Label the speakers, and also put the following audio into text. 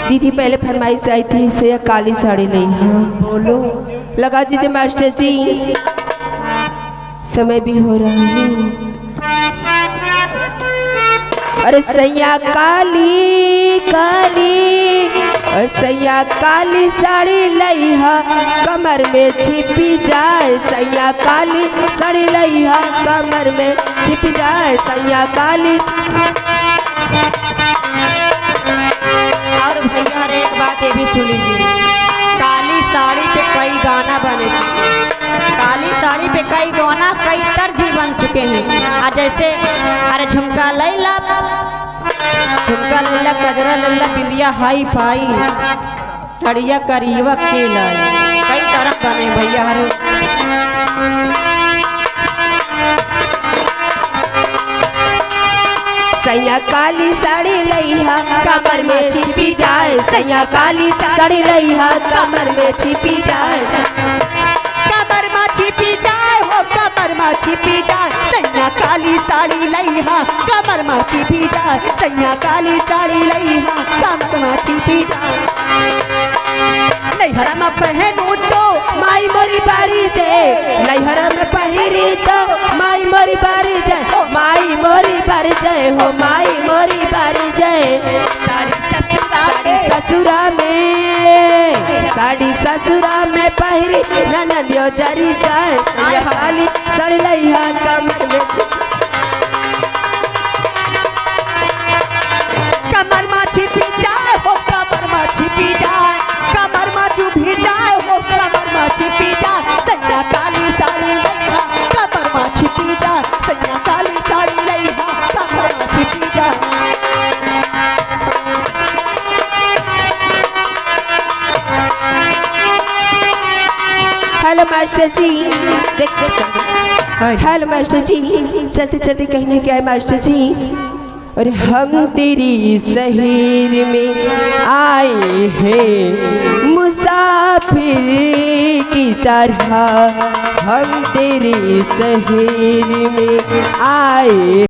Speaker 1: दीदी पहले फरमाइश आई थी से काली साड़ी ली। हाँ
Speaker 2: बोलो।
Speaker 1: लगा दीजिए मास्टर जी, समय भी हो रहा है। अरे सैया काली काली, सैया काली साड़ी लइहा कमर में छिपी जाए, सैया काली साड़ी लइहा कमर में छिपी जाए, सैया काली।
Speaker 2: और भैया हर एक बात ये भी सुन लीजिए, काली साड़ी पे कई गाना बने, काली साड़ी पे कई गाना कई तर्ज बन चुके हैं। और जैसे अरे झुमका लैला, झुमका लैला, कजरा लैला, बिंदिया हाई फाई, सड़िया करीवा के लाई, कई तरह बने भैया हर।
Speaker 1: सैया काली साड़ी लइहा कमर में छिपी जाए, सैया काली साड़ी लइहा कमर में छिपी जाए,
Speaker 2: कमर में छिपी जाए हो, कमर में छिपी जाए, सैया काली साड़ी लइहा कमर में छिपी जाए, सैया काली साड़ी लइहा कमर में छिपी जाए। नैहरा में पहनू तो
Speaker 1: माई मोरी बारी जय, नैहरा में पहिरी तो माई मोरी बारी जय, माई मोरी बारी जय हो, माई मोरी बारी जय।
Speaker 2: साड़ी
Speaker 1: ससुरा में, साड़ी ससुरा में पहिरी ननदियो जरी जाए, सैया काली साड़ी लइहा कमर में
Speaker 2: कमर में छिपी जाए हो, कमर में छिपी जाए, कमर में चुभी जाए हो, कमर में छिपी जाए, सैया काली साड़ी लइहा कमर में छिपी जाए, सैया काली साड़ी लइहा कमर में छिपी जाए।
Speaker 1: हेलो मास्टर जी, हेलो मास्टर जी, चलते चलते कहने क्या है मास्टर जी। और हम तेरी शहर में आए हैं मुसाफिर की तरह, हम तेरी शहर में आए